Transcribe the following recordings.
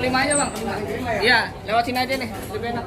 5 aja bang. Iya, lewat sini aja nih, lebih enak.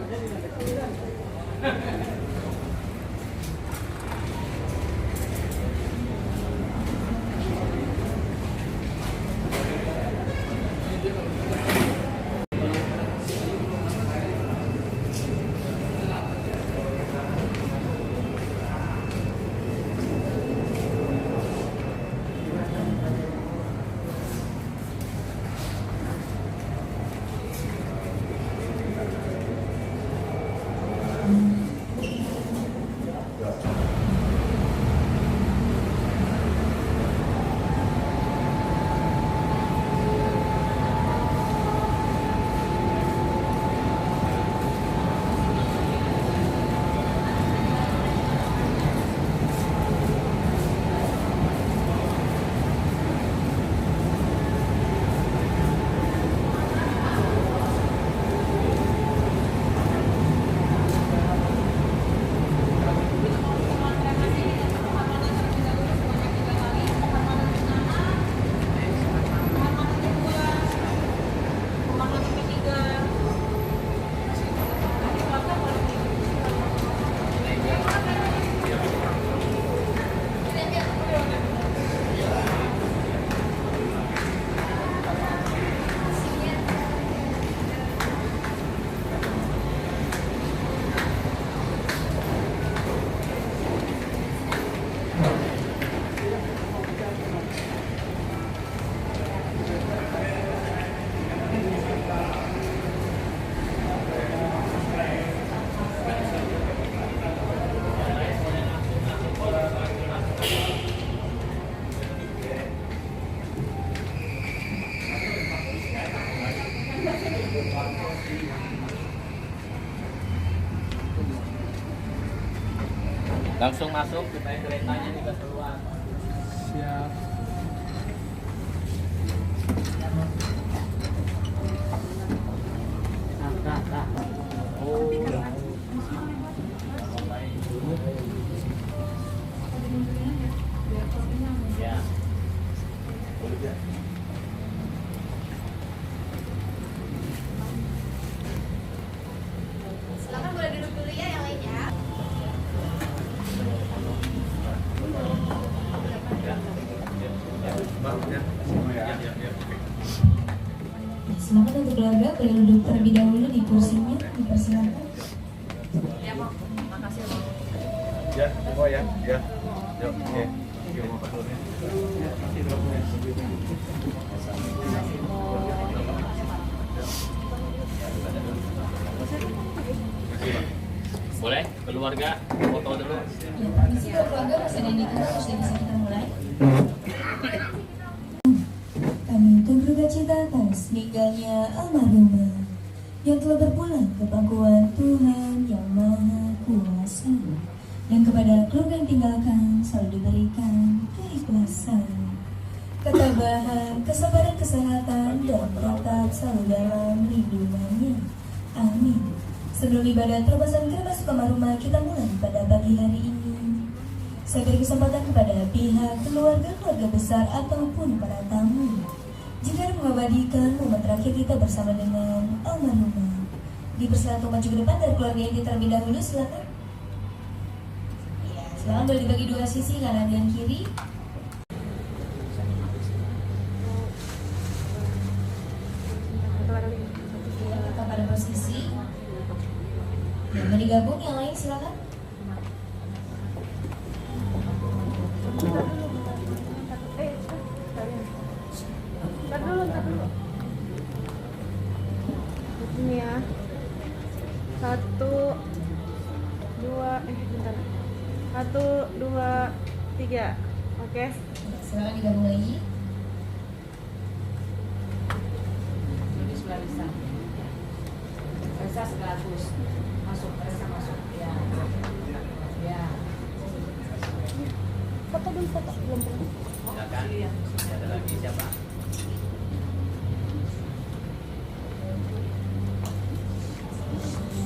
Langsung masuk supaya keretanya juga keluar. Siap. Silakan boleh duduk dulu ya yang lainnya. Silakan untuk keluarga boleh duduk terlebih dahulu di kursinya, dipersilakan. Ya, Bang. Makasih, Bang. Ya, semua ya. Ya. Yuk, oke. Boleh keluarga foto dulu. Ya, permisi kalau keluarga masih ada indikator sudah bisa kita mulai. Kami turut berduka cita atas meninggalnya almarhumah yang telah berpulang ke pangkuan Tuhan yang Maha Kuasa, dan kepada keluarga yang tinggalkan selalu diberikan keikhlasan, ketabahan, kesabaran, kesehatan, dan tetap selalu dalam lindungannya. Amin. Sebelum ibadah terobosan kerabat Sukamaruma kita mulai pada pagi hari ini, saya beri kesempatan kepada pihak keluarga besar ataupun para tamu jika mengabadikan momen terakhir kita bersama dengan almarhumah. Dipersilakan untuk maju ke depan dari keluarga yang terlebih dahulu, silakan. Ya, silakan boleh dibagi dua sisi, kanan dan kiri. Ya, tetap pada posisi. Yang mau digabung yang lain silakan. Ntar dulu. Ini ya. 1, 2, bentar. 1, 2, 3. Oke. Silakan digabung lagi. Di sebelah bisa. Resa sekaligus. Masuk, Resa masuk. Ya. Ya. Foto belum. Silakan. Ada lagi siapa?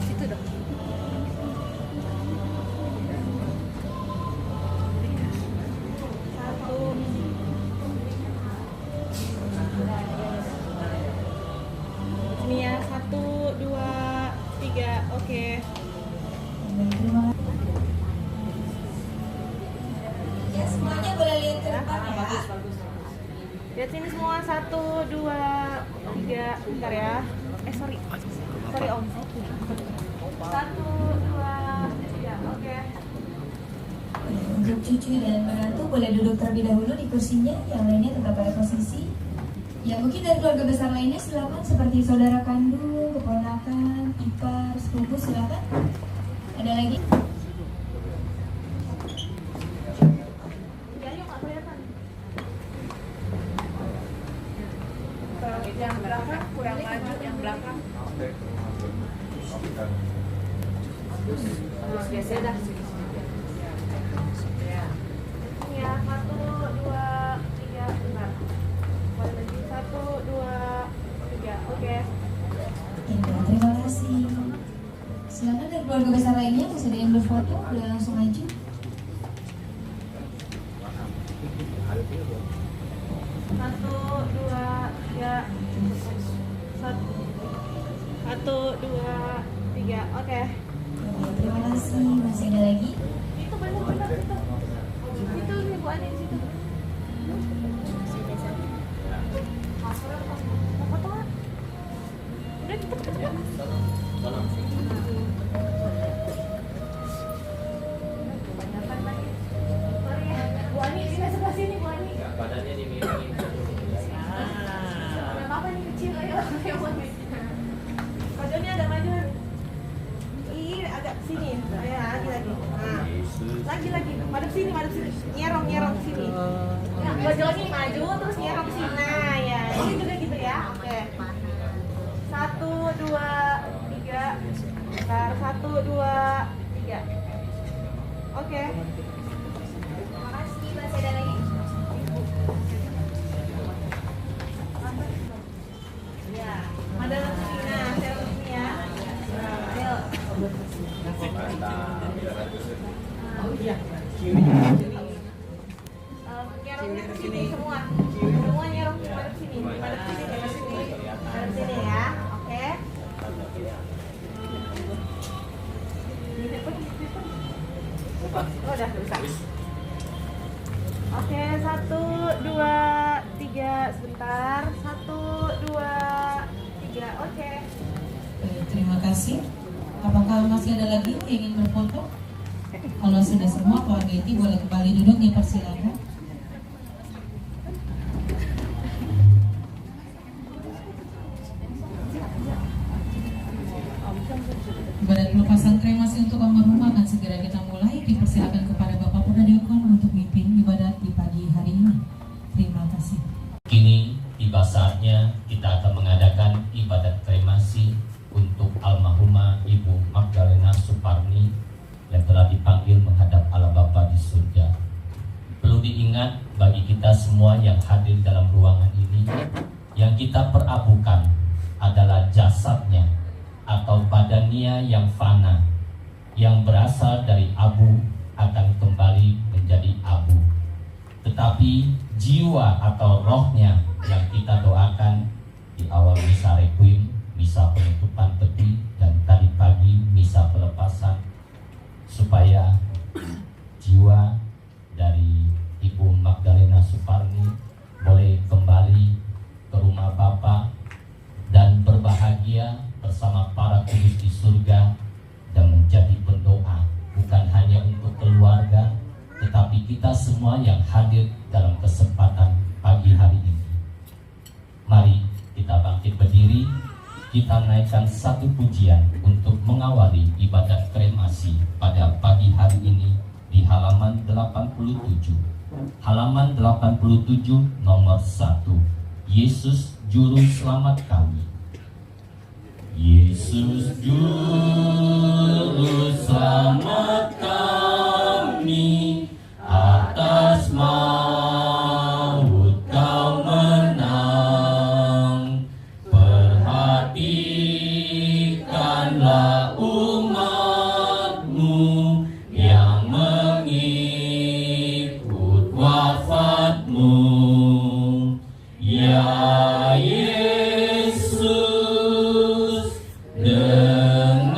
Situ dong. Satu. Oke. Baik, terima kasih. Ya, semuanya boleh lihat ke depan ya. Lihat sini semua, 1, 2, 3, bentar ya. Sorry om. 1, 2, 3, oke. Untuk cucu dan menantu boleh duduk terlebih dahulu di kursinya, yang lainnya tetap pada posisi. Ya, mungkin dari keluarga besar lainnya silakan, seperti saudara kandung, keponakan, ipar, sepupu, silakan. Ada lagi? Yang belakang kurang maju, yang belakang. Terus biasa dah. Ya, 1, 2, 3, bentar. Boleh lagi 1, 2, 3, oke. Ya, terima kasih. Silakan dari keluarga besar lainnya, masih ada yang berfoto, boleh langsung maju. Satu, dua, tiga, 1, 2, 3, oke. Ya, terima kasih. Masih ada lagi? Itu benar-benar itu. Itu nih Bu Ani di situ. Mau foto nggak? Udah cepet. Kebanyakan lagi. Sorry ya, Bu Ani bisa sebelah sini Bu Ani. Badannya dimiringin. Nggak apa-apa nih kecil ayo. Majuannya agak majuan. Ih, agak sini. Ya, lagi. Nah, lagi. Madep sini. Nyerong sini. Nah, Bojoni maju terus nyerong sini. Nah, ya. Ini juga gitu ya. Oke. 1, 2, 3. Bentar, 1, 2, 3. Oke. Terima kasih. Masih ada lagi? Ya, ada sini. Nah, saya sini ya. Ayo. Nyerongnya ke sini semua. Semua nyerong madep sini. Madep sini ya. Oke. Oh, udah bisa. Oke, 1, 2, 3, sebentar. 1, 2, 3, oke. Terima kasih. Apakah masih ada lagi yang ingin berfoto? Kalau sudah semua, keluarga inti boleh kembali duduk, dipersilakan. Ibadat pelepasan kremasi untuk almarhum akan segera kita mulai. Dipersilakan kepada Bapak Puradiokon untuk mimpin ibadat di pagi hari ini. Terima kasih. Kini tiba saatnya kita akan mengadakan ibadat kremasi untuk almarhumah Ibu Magdalena Suparni yang telah dipanggil menghadap Allah Bapa di surga. Perlu diingat bagi kita semua yang hadir dalam ruangan ini, yang kita perabukan adalah jasadnya atau badannya yang fana, yang berasal dari abu akan kembali menjadi abu. Tetapi jiwa atau rohnya yang kita doakan di awal misa requiem, misa penutupan peti, dan tadi pagi misa pelepasan, supaya jiwa dari Ibu Magdalena Suparni boleh kembali ke rumah Bapa dan berbahagia bersama para kudus di surga dan menjadi pendoa bukan hanya untuk keluarga, tetapi kita semua yang hadir dalam kesempatan pagi hari ini. Mari kita bangkit berdiri, kita naikkan satu pujian untuk mengawali ibadat kremasi pada pagi hari ini di halaman 87. Halaman 87 nomor 1. Yesus Juru Selamat kami. Yesus Juru Selamat kami, atas maut kau menang. Perhatikanlah umatmu yang mengikut wafatmu. Ya Yesus, dengan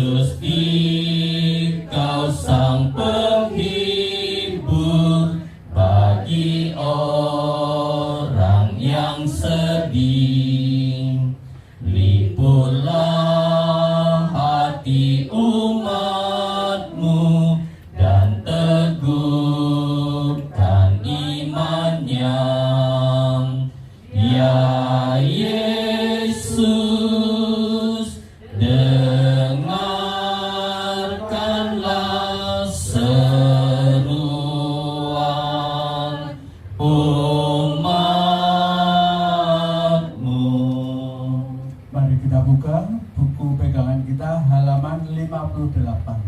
Yesus, Engkau sang penghibur bagi orang yang sedih. Liputlah hati umat-Mu dan teguhkan imannya. Ya Yesus, dengarkanlah seruan umat-Mu. Mari kita buka buku pegangan kita halaman 58.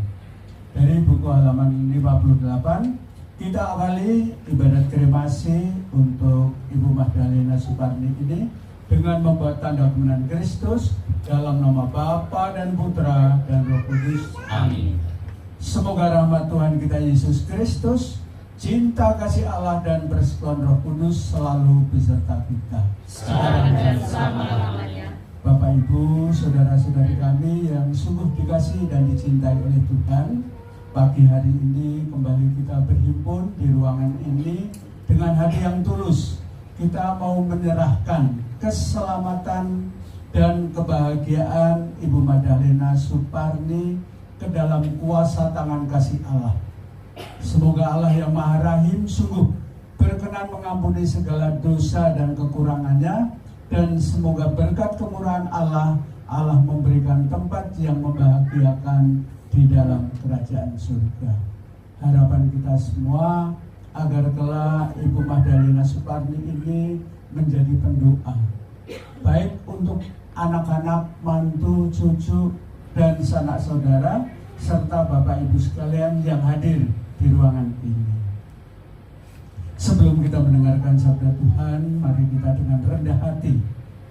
Dari buku halaman 58 kita awali ibadat kremasi untuk Ibu Magdalena Suparni ini dengan membuat tanda kemenangan Kristus dalam nama Bapa dan Putra dan Roh Kudus. Amin. Semoga rahmat Tuhan kita Yesus Kristus, cinta kasih Allah dan persekutuan Roh Kudus selalu beserta kita. Sekarang dan selama-lamanya. Bapak Ibu, saudara-saudari kami yang sungguh dikasihi dan dicintai oleh Tuhan, pagi hari ini kembali kita berhimpun di ruangan ini dengan hati yang tulus. Kita mau menyerahkan keselamatan dan kebahagiaan Ibu Magdalena Suparni ke dalam kuasa tangan kasih Allah. Semoga Allah yang Maha Rahim sungguh berkenan mengampuni segala dosa dan kekurangannya, dan semoga berkat kemurahan Allah memberikan tempat yang membahagiakan di dalam kerajaan surga. Harapan kita semua agar kelak Ibu Magdalena Suparni ini menjadi pendoa, baik untuk anak-anak, mantu, cucu, dan sanak saudara, serta Bapak Ibu sekalian yang hadir di ruangan ini. Sebelum kita mendengarkan sabda Tuhan, mari kita dengan rendah hati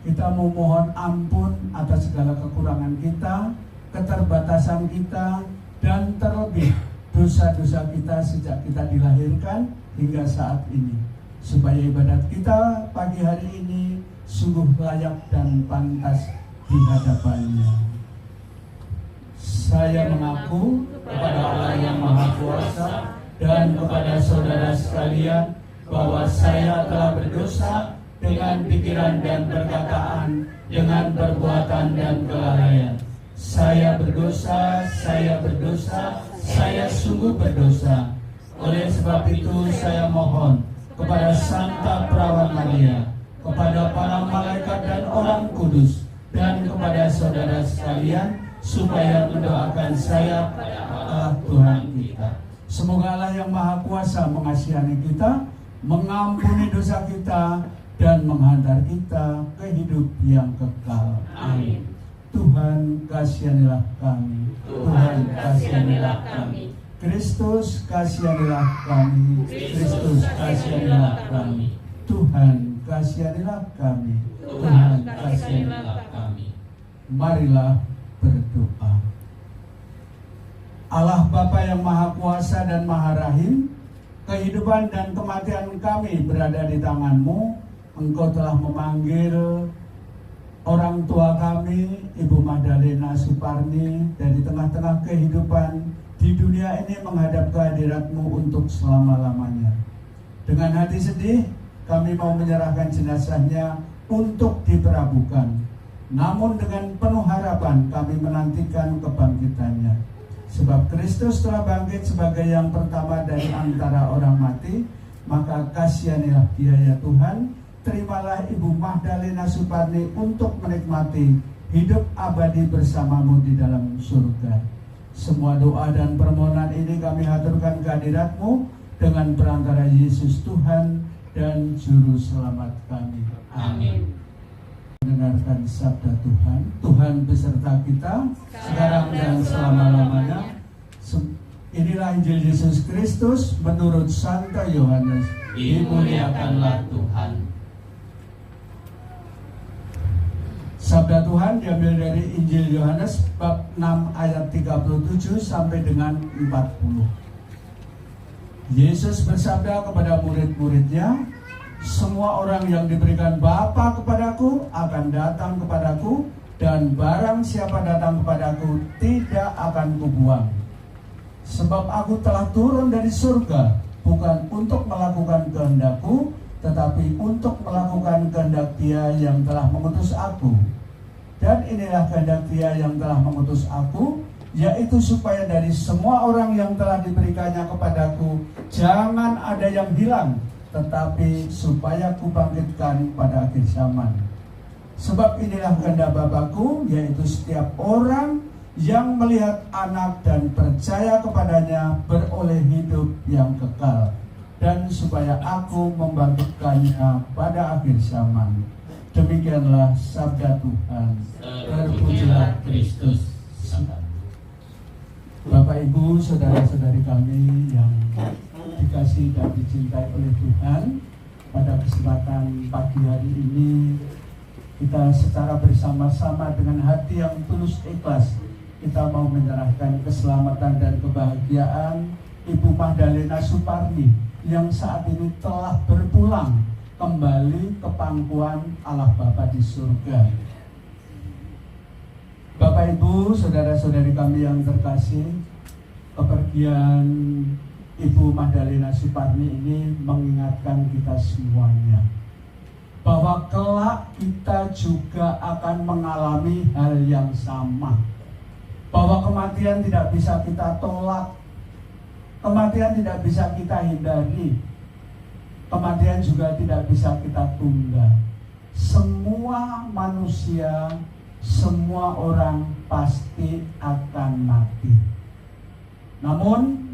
kita memohon ampun atas segala kekurangan kita, keterbatasan kita, dan terlebih dosa-dosa kita sejak kita dilahirkan hingga saat ini, supaya ibadat kita pagi hari ini sungguh layak dan pantas di hadapannya. Saya mengaku kepada Allah yang Maha Kuasa dan kepada saudara sekalian bahwa saya telah berdosa dengan pikiran dan perkataan, dengan perbuatan dan kelalaian. Saya berdosa, saya sungguh berdosa. Oleh sebab itu saya mohon kepada Santa Perawan Maria, kepada para malaikat dan orang kudus, dan kepada saudara sekalian, supaya mendoakan saya kepada Allah Tuhan kita. Semoga Allah yang Maha Kuasa mengasihani kita, mengampuni dosa kita, dan menghantar kita ke hidup yang kekal. Amin. Tuhan kasihanilah kami. Tuhan kasihanilah kami. Kristus kasihanilah kami. Kristus kasihanilah kami. Tuhan kasihanilah kami. Tuhan kasihanilah kami. Marilah berdoa. Allah Bapa yang Maha Kuasa dan Maha Rahim, kehidupan dan kematian kami berada di tangan-Mu. Engkau telah memanggil orang tua kami, Ibu Magdalena Suparni, dari tengah-tengah kehidupan di dunia ini menghadap kehadirat-Mu untuk selama-lamanya. Dengan hati sedih, kami mau menyerahkan jenazahnya untuk diperabukan. Namun dengan penuh harapan kami menantikan kebangkitannya. Sebab Kristus telah bangkit sebagai yang pertama dari antara orang mati, maka kasihanilah Dia ya Tuhan. Terimalah Ibu Magdalena Suparni untuk menikmati hidup abadi bersama-Mu di dalam surga. Semua doa dan permohonan ini kami haturkan kehadirat-Mu dengan perantara Yesus Tuhan dan Juru Selamat kami. Amin. Mendengarkan sabda Tuhan. Tuhan beserta kita sekarang dan selama-lamanya. Inilah Injil Yesus Kristus menurut Santo Yohanes. Dimuliakanlah Tuhan. Sabda Tuhan diambil dari Injil Yohanes bab 6 ayat 37 sampai dengan 40. Yesus bersabda kepada murid-muridnya, "Semua orang yang diberikan Bapa kepadaku akan datang kepadaku, dan barang siapa datang kepadaku tidak akan kubuang. Sebab aku telah turun dari surga, bukan untuk melakukan kehendakku, tetapi untuk melakukan kehendak Dia yang telah mengutus aku. Dan inilah kehendak Dia yang telah mengutus aku, yaitu supaya dari semua orang yang telah diberikannya kepadaku jangan ada yang hilang, tetapi supaya kubangkitkan pada akhir zaman. Sebab inilah kehendak Bapa-Ku, yaitu setiap orang yang melihat Anak dan percaya kepadanya beroleh hidup yang kekal, dan supaya Aku membangkitkannya pada akhir zaman. Demikianlah sabda Tuhan. Terpujilah Kristus. Bapak Ibu, saudara-saudari kami yang dikasihi dan dicintai oleh Tuhan, pada kesempatan pagi hari ini kita secara bersama-sama dengan hati yang tulus ikhlas, kita mau menyerahkan keselamatan dan kebahagiaan Ibu Magdalena Suparni yang saat ini telah berpulang kembali ke pangkuan Allah Bapa di surga. Bapak Ibu, saudara-saudari kami yang terkasih, kepergian Ibu Magdalena Suparni ini mengingatkan kita semuanya bahwa kelak kita juga akan mengalami hal yang sama. Bahwa kematian tidak bisa kita tolak, kematian tidak bisa kita hindari, kematian juga tidak bisa kita tunda. Semua manusia, semua orang pasti akan mati. Namun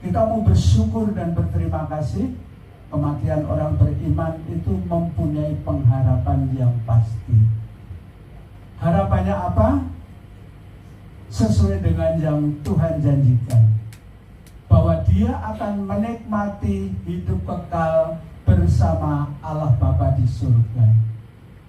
kita mau bersyukur dan berterima kasih, kematian orang beriman itu mempunyai pengharapan yang pasti. Harapannya apa? Sesuai dengan yang Tuhan janjikan, bahwa Dia akan menikmati hidup kekal bersama Allah Bapa di surga.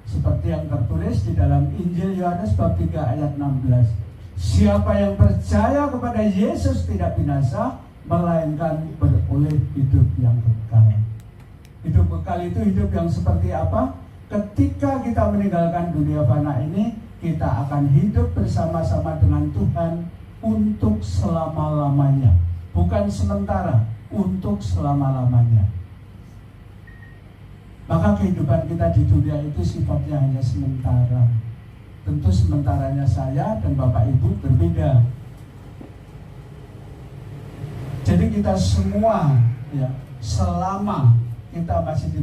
Seperti yang tertulis di dalam Injil Yohanes bab 3 ayat 16. Siapa yang percaya kepada Yesus tidak binasa, melainkan beroleh hidup yang kekal. Hidup kekal itu hidup yang seperti apa? Ketika kita meninggalkan dunia fana ini, kita akan hidup bersama-sama dengan Tuhan untuk selama-lamanya. Bukan sementara, untuk selama-lamanya. Maka kehidupan kita di dunia itu sifatnya hanya sementara. Tentu sementaranya saya dan Bapak Ibu berbeda. Jadi kita semua ya, selama kita masih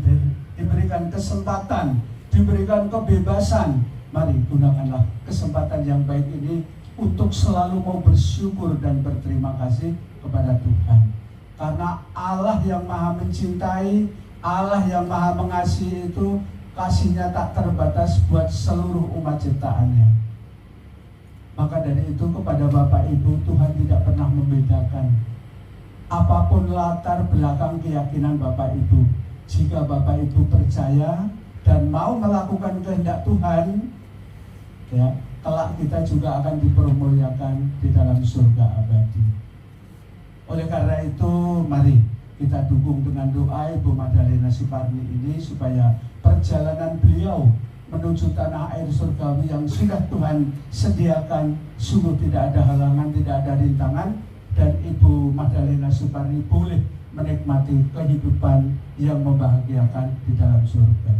diberikan kesempatan, diberikan kebebasan, mari gunakanlah kesempatan yang baik ini untuk selalu mau bersyukur dan berterima kasih kepada Tuhan. Karena Allah yang Maha mencintai, Allah yang Maha mengasihi itu kasihnya tak terbatas buat seluruh umat ciptaannya. Maka dari itu kepada Bapak Ibu, Tuhan tidak pernah membedakan apapun latar belakang keyakinan Bapak Ibu. Jika Bapak Ibu percaya dan mau melakukan kehendak Tuhan, ya, kelak kita juga akan dipermuliakan di dalam surga abadi. Oleh karena itu, mari kita dukung dengan doa Ibu Magdalena Suparni ini supaya perjalanan beliau menuju tanah air surgawi yang sudah Tuhan sediakan sungguh tidak ada halangan, tidak ada rintangan, dan Ibu Magdalena Suparni boleh menikmati kehidupan yang membahagiakan di dalam surga.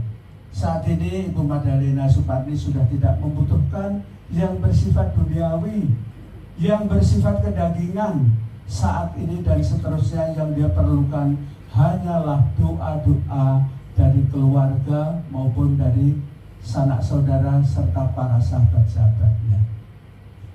Saat ini Ibu Magdalena Suparni sudah tidak membutuhkan yang bersifat duniawi, yang bersifat kedagingan. Saat ini dan seterusnya yang dia perlukan hanyalah doa-doa dari keluarga maupun dari sanak saudara serta para sahabat-sahabatnya.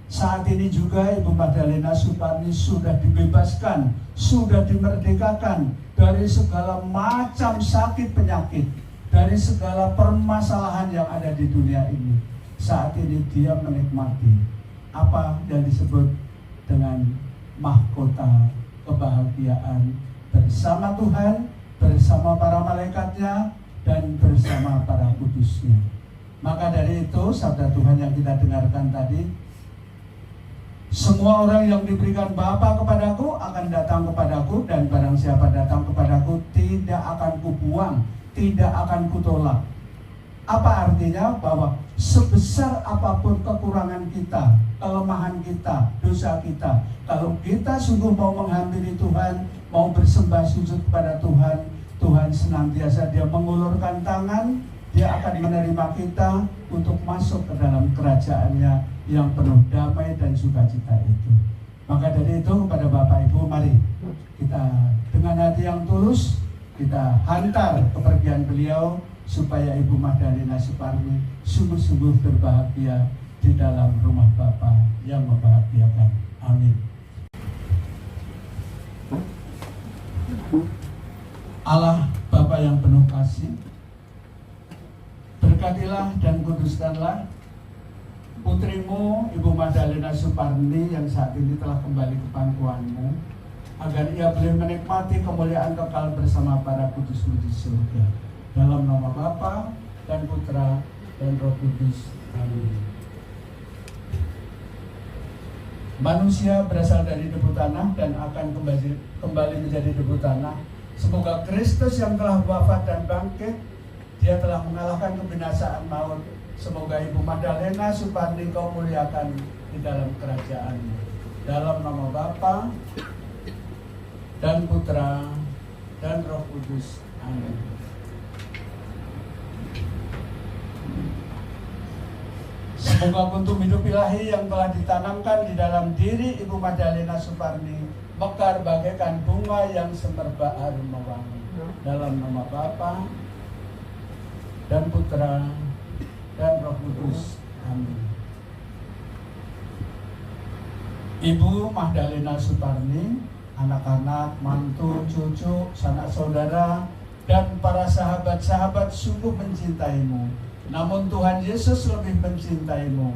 Saat ini juga Ibu Magdalena Suparni sudah dibebaskan, sudah dimerdekakan dari segala macam sakit penyakit, dari segala permasalahan yang ada di dunia ini. Saat ini dia menikmati apa yang disebut dengan mahkota kebahagiaan bersama Tuhan, bersama para malaikatnya, dan bersama para kudusnya. Maka dari itu sabda Tuhan yang kita dengarkan tadi, semua orang yang diberikan Bapa kepadaku akan datang kepadaku, dan barang siapa datang kepadaku tidak akan kubuang, tidak akan kutolak. Apa artinya? Bahwa sebesar apapun kekurangan kita, kelemahan kita, dosa kita, kalau kita sungguh mau menghampiri Tuhan, mau bersembah sujud kepada Tuhan, Tuhan senantiasa Dia mengulurkan tangan, Dia akan menerima kita untuk masuk ke dalam kerajaan-Nya yang penuh damai dan sukacita itu. Maka dari itu kepada Bapak Ibu, mari kita dengan hati yang tulus kita hantar kepergian beliau, supaya Ibu Magdalena Suparni sungguh-sungguh berbahagia di dalam rumah Bapa yang membahagiakan. Amin. Allah Bapa yang penuh kasih, berkatilah dan kuduskanlah putrimu Ibu Magdalena Suparni yang saat ini telah kembali ke pangkuanmu, agar ia boleh menikmati kemuliaan kekal bersama para kudusmu di surga. Dalam nama Bapa dan Putra dan Roh Kudus. Amin. Manusia berasal dari debu tanah dan akan kembali menjadi debu tanah. Semoga Kristus yang telah wafat dan bangkit, Dia telah mengalahkan kebinasaan maut. Semoga Ibu Magdalena Suparni Kau muliakan di dalam kerajaan-Mu. Dalam nama Bapa dan Putra dan Roh Kudus. Amin. Semoga kuntum hidup ilahi yang telah ditanamkan di dalam diri Ibu Magdalena Suparni mekar bagaikan bunga yang semerbak harum mewangi. Dalam nama Bapa dan Putra dan Roh Kudus. Amin. Ibu Magdalena Suparni, anak-anak, mantu, cucu, sanak saudara, dan para sahabat-sahabat sungguh mencintaimu. Namun Tuhan Yesus lebih mencintaimu.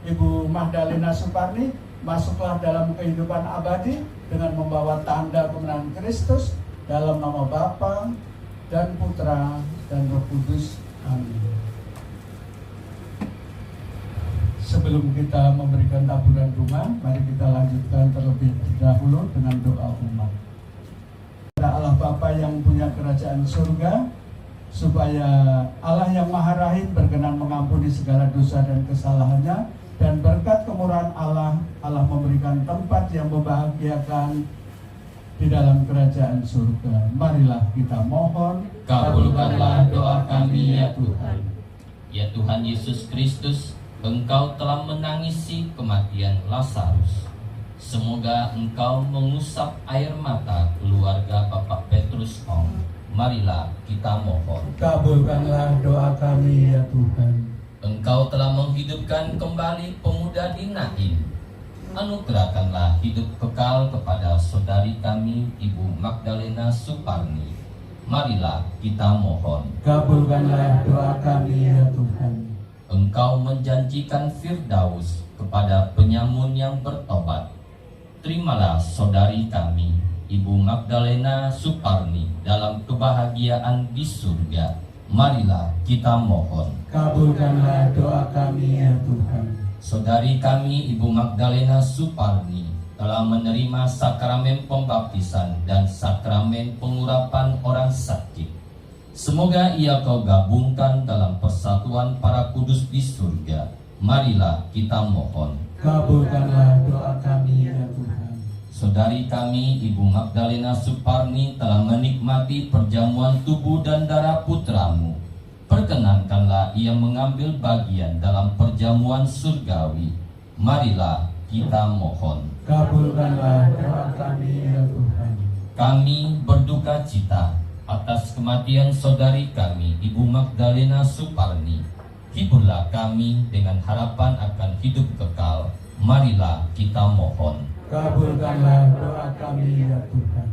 Ibu Magdalena Suparni, masuklah dalam kehidupan abadi dengan membawa tanda kemenangan Kristus. Dalam nama Bapa dan Putra dan Roh Kudus. Amin. Sebelum kita memberikan taburan bunga, mari kita lanjutkan terlebih dahulu dengan doa umat. Allah Bapa yang punya kerajaan surga, supaya Allah yang Maha Rahim berkenan mengampuni segala dosa dan kesalahannya, dan berkat kemurahan Allah memberikan tempat yang membahagiakan di dalam kerajaan surga. Marilah kita mohon, kabulkanlah doa kami ya Tuhan. Ya Tuhan Yesus Kristus, Engkau telah menangisi kematian Lazarus. Semoga Engkau mengusap air mata keluarga Bapak Petrus Ong. Marilah kita mohon, kabulkanlah doa kami ya Tuhan. Engkau telah menghidupkan kembali pemuda di Nain. Anugerahkanlah hidup kekal kepada saudari kami Ibu Magdalena Suparni. Marilah kita mohon, kabulkanlah doa kami ya Tuhan. Engkau menjanjikan Firdaus kepada penyamun yang bertobat. Terimalah saudari kami Ibu Magdalena Suparni dalam kebahagiaan di surga. Marilah kita mohon, kabulkanlah doa kami ya Tuhan. Saudari kami Ibu Magdalena Suparni telah menerima sakramen pembaptisan dan sakramen pengurapan orang sakit. Semoga ia Kau gabungkan dalam persatuan para kudus di surga. Marilah kita mohon, kabulkanlah doa kami ya Tuhan. Saudari kami Ibu Magdalena Suparni telah menikmati perjamuan tubuh dan darah putramu. Perkenankanlah ia mengambil bagian dalam perjamuan surgawi. Marilah kita mohon, kabulkanlah doa kami ya Tuhan. Kami berduka cita atas kematian saudari kami Ibu Magdalena Suparni. Hiburlah kami dengan harapan akan hidup kekal. Marilah kita mohon, kabulkanlah doa kami ya Tuhan.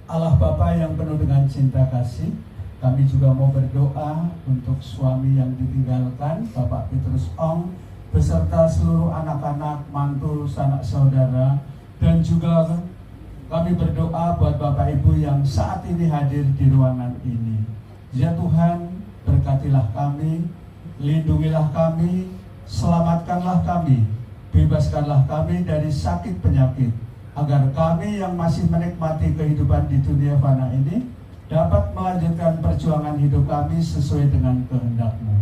Allah Bapa yang penuh dengan cinta kasih, kami juga mau berdoa untuk suami yang ditinggalkan, Bapak Petrus Ong, beserta seluruh anak-anak, mantu, sanak saudara, dan juga kami berdoa buat Bapak Ibu yang saat ini hadir di ruangan ini. Ya Tuhan, berkatilah kami, lindungilah kami, selamatkanlah kami, bebaskanlah kami dari sakit penyakit, agar kami yang masih menikmati kehidupan di dunia fana ini dapat melanjutkan perjuangan hidup kami sesuai dengan kehendak-Mu.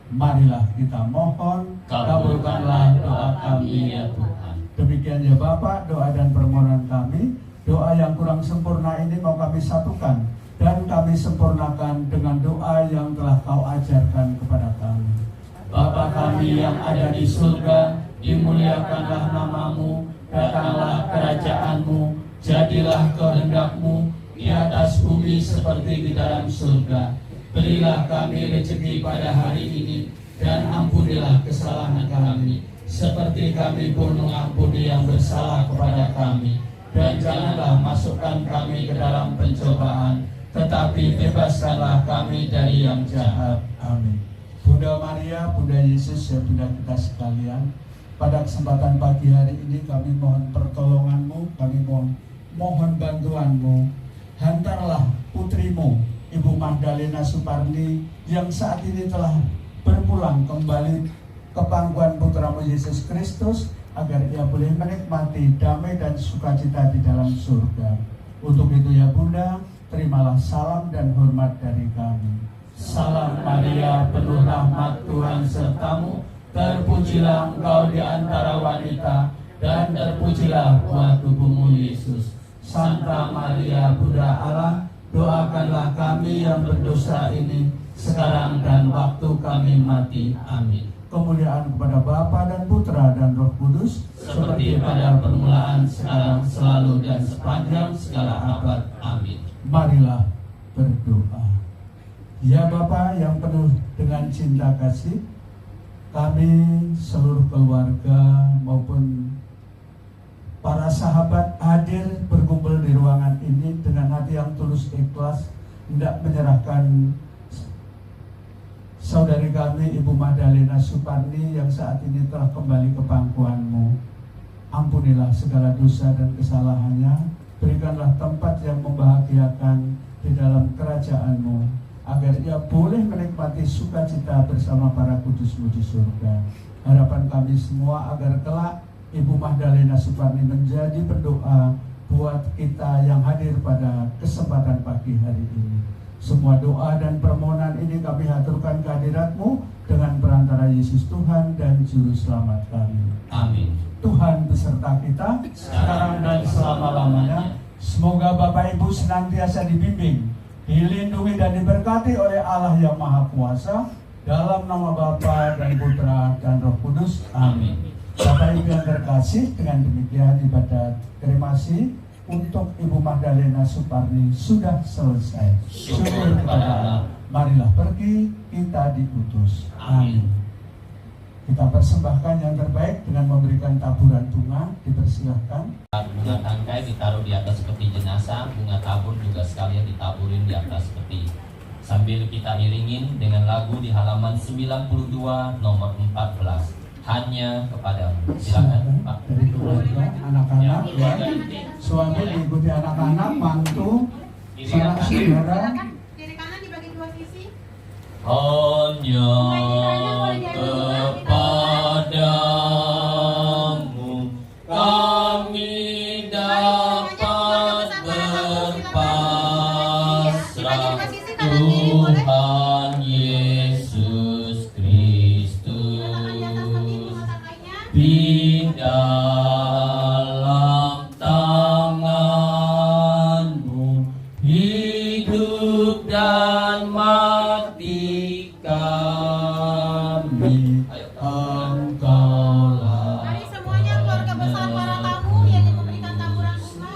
Marilah kita mohon, kabulkanlah doa kami ya Tuhan. Demikian ya Bapa, doa dan permohonan kami. Doa yang kurang sempurna ini mau kami satukan dan kami sempurnakan dengan doa yang telah Kau ajarkan kepada kami. Bapa kami yang ada di surga, dimuliakanlah nama-Mu, datanglah kerajaan-Mu, jadilah kehendak-Mu di atas bumi seperti di dalam surga. Berilah kami rezeki pada hari ini, dan ampunilah kesalahan kami, seperti kami pun mengampuni yang bersalah kepada kami. Dan janganlah masukkan kami ke dalam pencobaan, tetapi bebaskanlah kami dari yang jahat. Amin. Bunda Maria, Bunda Yesus, ya Bunda kita sekalian, pada kesempatan pagi hari ini kami mohon pertolongan-Mu, kami mohon bantuan-Mu. Hantarlah putrimu, Ibu Magdalena Suparni, yang saat ini telah berpulang kembali ke pangkuan Putra-Mu Yesus Kristus, agar ia boleh menikmati damai dan sukacita di dalam surga. Untuk itu ya Bunda, terimalah salam dan hormat dari kami. Salam Maria, penuh rahmat, Tuhan sertamu, terpujilah engkau di antara wanita, dan terpujilah buah tubuhmu Yesus. Santa Maria, Bunda Allah, doakanlah kami yang berdosa ini, sekarang dan waktu kami mati. Amin. Kemuliaan kepada Bapa dan Putra dan Roh Kudus, seperti pada permulaan, sekarang, selalu, dan sepanjang segala abad. Amin. Marilah berdoa. Ya Bapa yang penuh dengan cinta kasih, kami seluruh keluarga maupun para sahabat hadir berkumpul di ruangan ini dengan hati yang tulus ikhlas, hendak menyerahkan saudari kami Ibu Magdalena Suparni yang saat ini telah kembali ke pangkuan-Mu. Ampunilah segala dosa dan kesalahannya, berikanlah tempat yang membahagiakan di dalam kerajaan-Mu, agar ia boleh menikmati sukacita bersama para kudus-Mu di surga. Harapan kami semua agar kelak Ibu Magdalena Suparni menjadi pendoa buat kita yang hadir pada kesempatan pagi hari ini. Semua doa dan permohonan ini kami haturkan kehadirat-Mu dengan perantara Yesus Tuhan dan Juru Selamat kami. Amin. Tuhan beserta kita sekarang dan selama-lamanya. Semoga Bapak Ibu senantiasa dibimbing, dilindungi dan diberkati oleh Allah yang Maha Kuasa, dalam nama Bapa dan Putra dan Roh Kudus. Amin. Bapak Ibu yang terkasih, dengan demikian ibadat kremasi untuk Ibu Magdalena Suparni sudah selesai. Syukur kepada Allah. Marilah pergi, kita diutus. Amin. Kita persembahkan yang terbaik dengan memberikan taburan bunga. Dipersilahkan. Bunga tangkai ditaruh di atas peti jenazah, bunga tabur juga sekalian ditaburin di atas peti. Sambil kita iringin dengan lagu di halaman 92 nomor 14. Hanya kepadamu. Silakan Pak. Dari keluarga, anak-anak, ya. Suami diikuti anak-anak, mantu, sanak saudara. Kiri kanan dibagi dua sisi. Hanya kepadamu kami dapat berpasrah, Tuhan Yesus Kristus. Di dalam tangan-Mu hidup dan mati kami. Engkaulah. Mari semuanya keluarga besar para tamu yang memberikan taburan bunga.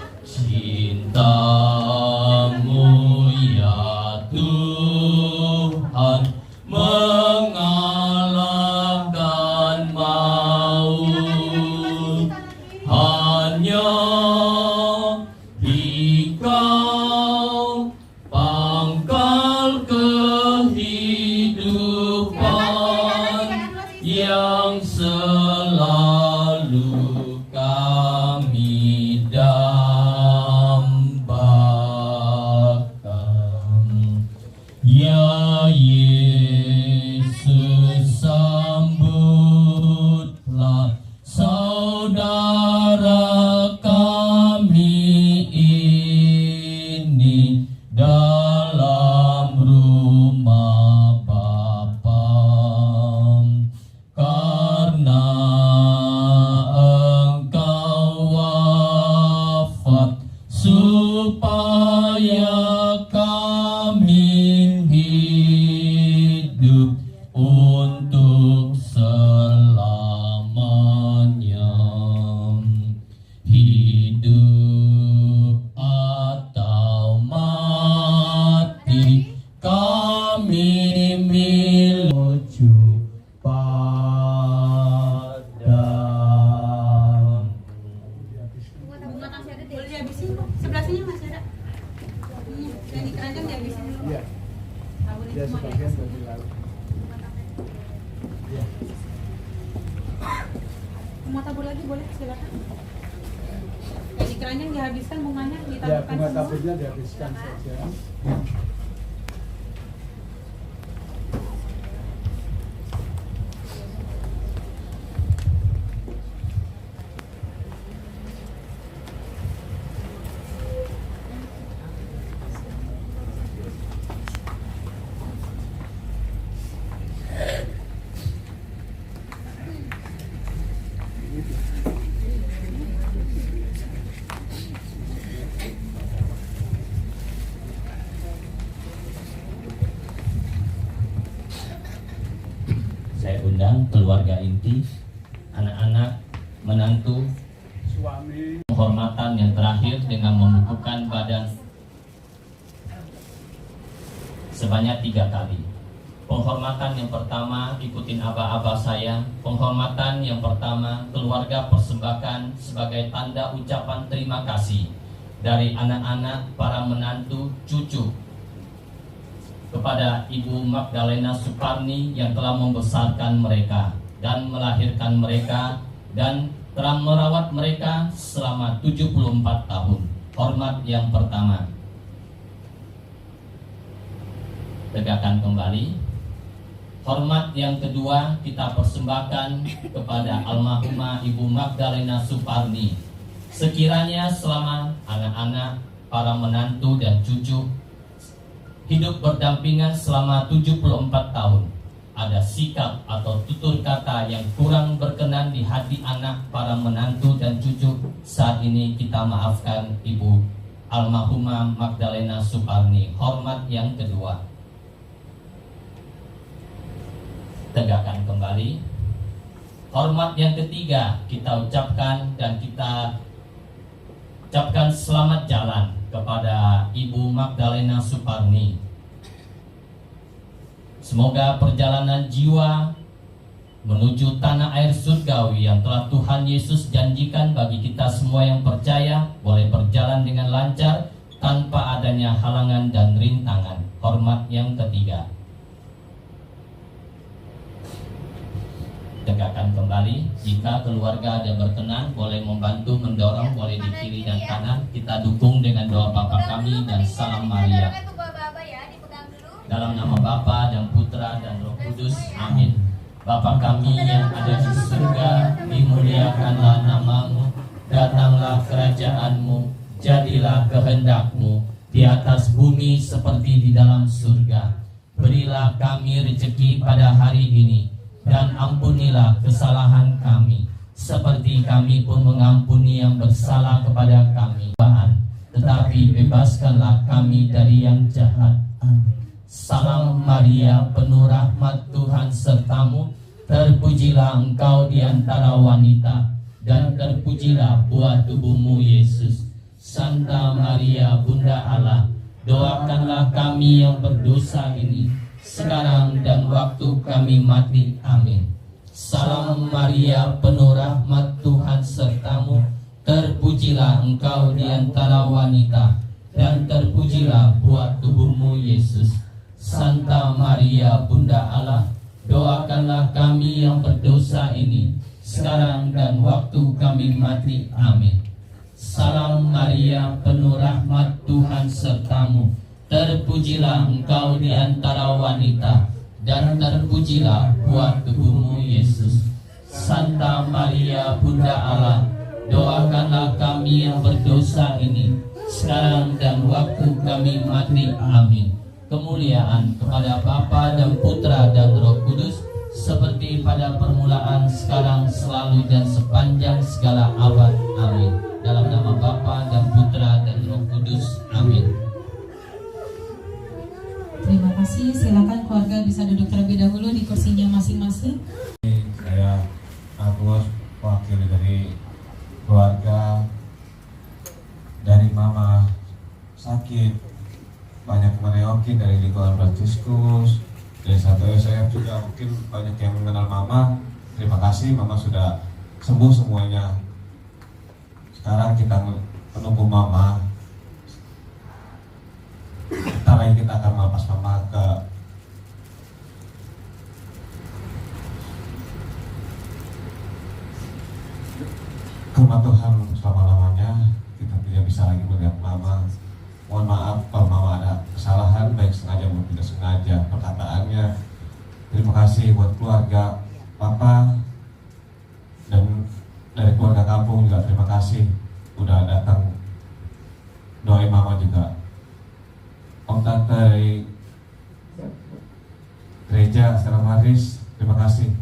Boleh dihabisin kok. Sebelah sini masih ada. Iya, yang di keranjang dihabisin dulu. Iya. Nggak boleh Ya semua sebagian ya. dari laut. Iya. Mau tabur lagi boleh, silakan. Yang di keranjang dihabiskan bunganya, Ya, ditaburkan bunga semua. taburnya dihabiskan saja. Saya undang keluarga inti, anak-anak, menantu, Suami, penghormatan yang terakhir dengan membukukan badan sebanyak 3 kali. Penghormatan yang pertama, ikutin aba-aba saya. Penghormatan yang pertama, keluarga persembahkan sebagai tanda ucapan terima kasih dari anak-anak, para menantu, cucu kepada Ibu Magdalena Suparni yang telah membesarkan mereka dan melahirkan mereka dan telah merawat mereka selama 74 tahun. Hormat yang pertama. Tegakkan kembali. Hormat yang kedua kita persembahkan kepada almarhumah Ibu Magdalena Suparni. Sekiranya selama anak-anak, para menantu dan cucu hidup berdampingan selama 74 tahun, ada sikap atau tutur kata yang kurang berkenan di hati anak, para menantu dan cucu, saat ini kita maafkan Ibu almarhumah Magdalena Suparni. Hormat yang kedua. Tegakkan kembali. Hormat yang ketiga kita ucapkan dan kita ucapkan selamat jalan kepada Ibu Magdalena Suparni. Semoga perjalanan jiwa menuju tanah air surgawi yang telah Tuhan Yesus janjikan bagi kita semua yang percaya boleh berjalan dengan lancar tanpa adanya halangan dan rintangan. Hormat yang ketiga. Tegakkan kembali. Jika keluarga ada berkenan, boleh membantu mendorong, boleh di kiri dan kanan. Kita dukung dengan doa Bapa kami dan salam Maria. Dalam nama Bapa dan Putra dan Roh Kudus. Amin. Bapa kami yang ada di surga, dimuliakanlah namamu. Datanglah kerajaanmu. Jadilah kehendak-Mu di atas bumi seperti di dalam surga. Berilah kami rezeki pada hari ini, dan ampunilah kesalahan kami, seperti kami pun mengampuni yang bersalah kepada kami. Tetapi bebaskanlah kami dari yang jahat. Amin. Salam Maria, penuh rahmat Tuhan sertamu. Terpujilah engkau di antara wanita, dan terpujilah buah tubuhmu Yesus. Santa Maria, Bunda Allah, doakanlah kami yang berdosa ini, sekarang dan waktu kami mati. Amin. Salam Maria, penuh rahmat Tuhan sertamu. Terpujilah engkau di antara wanita, dan terpujilah buah tubuhmu Yesus. Santa Maria, Bunda Allah, doakanlah kami yang berdosa ini, sekarang dan waktu kami mati. Amin. Salam Maria, penuh rahmat Tuhan sertamu. Terpujilah engkau di antara wanita, dan terpujilah buah tubuhmu Yesus. Santa Maria, Bunda Allah, doakanlah kami yang berdosa ini, sekarang dan waktu kami mati. Amin. Kemuliaan kepada Bapa dan Putra dan Roh Kudus, seperti pada permulaan, sekarang, selalu, dan sepanjang segala abad. Amin. Dalam nama Bapa dan Putra dan Roh Kudus. Amin. Terima kasih. Silakan keluarga bisa duduk terlebih dahulu di kursinya masing-masing. Saya Agus, wakil dari keluarga, dari mama sakit, banyak meneokin dari lingkungan Franciscus, dari satu saya juga mungkin banyak yang mengenal mama. Terima kasih, mama sudah sembuh semuanya. Sekarang kita menunggu Mama. Ntar lagi kita akan melepas Mama ke rumah Tuhan selama-lamanya. Kita tidak bisa lagi melihat Mama. Mohon maaf kalau Mama ada kesalahan, baik sengaja maupun tidak sengaja perkataannya. Terima kasih buat keluarga Papa dan dari keluarga kampung juga terima kasih udah datang doain Mama juga. Om Tante dari gereja Stella Maris terima kasih